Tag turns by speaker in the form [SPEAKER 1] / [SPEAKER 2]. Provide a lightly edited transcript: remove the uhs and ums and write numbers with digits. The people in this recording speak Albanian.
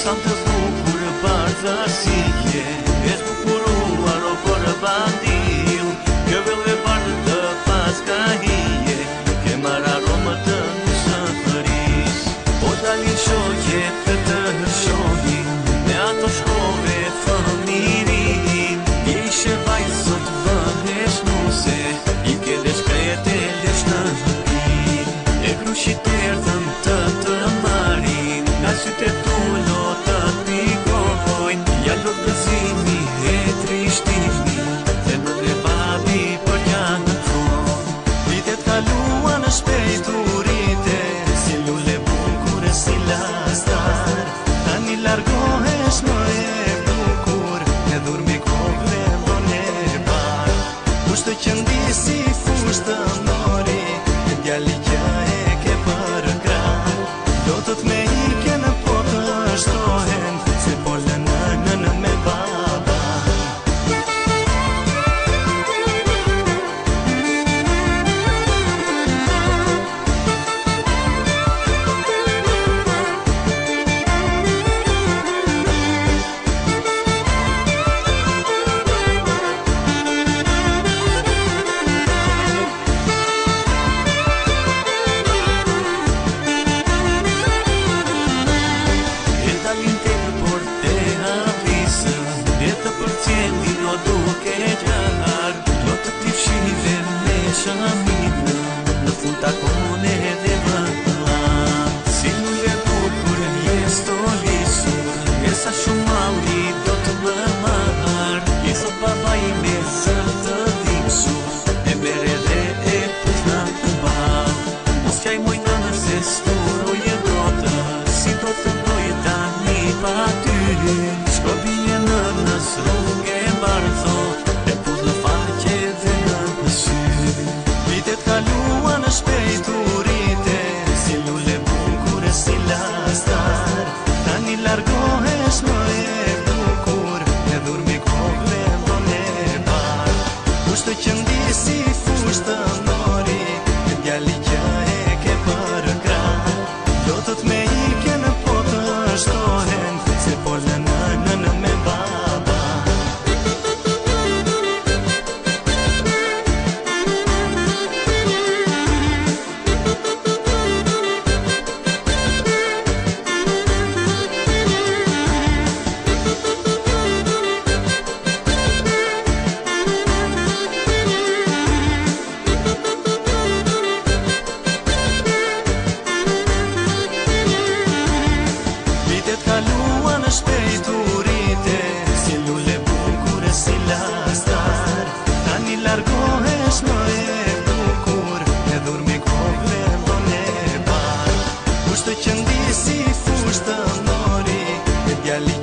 [SPEAKER 1] Sa të bukur bardhësie, e zbukuruar o për bandil, kjo vëllë bardhë të paska hije, ke marrë aromë të shëfëris. O dalin shoqe të shohin, me ato shkove fëmirin, ishe vajtë sot bëhesh nuse, i ke lesh krete lesh në hëpin, e krushit erdhëm të marin, nga sytë tu të pikojnë, ja lot gëzimi e trishtimi, dhe në dhe babi për janë në fron. Vitet kaluan në shpejturite, si lule bukur e si lastar, tani largohesh më e bukur, e dhur me kokve mbone bar. Fushtë që ndisi fushtë mori, e djali që e ke për kran, do të të me ike në shtohen, se pole në me baba. Në fund takone dhe vëllan, si lule bukur një stolisur, e sa shumë malli do të më marr, i thot baba i me zë të dhimsur, e bere dhe e puzna të bal. Mos qaj moj në nërse sturo je grotë, si do të doj tani pa ty, shko bije në rrugë e bardho, e puznë faqe dhe në sy. Vitet kaluan në shpejturite, si lule bukur e si lastar, tani largohesh më e bukur, e dhur me kokve mbone bar. Fushtë që ndisi fushtë mori, e djali që e ke për kran, do të të me ike në po të shtohen, se pole në me baba. Kaluan në shpejturite, si lule bukur e si lastar, tani largohesh më e bukur, e dhur me kokve mbone bar. Fushtë që ndisi fushtë mori, e djali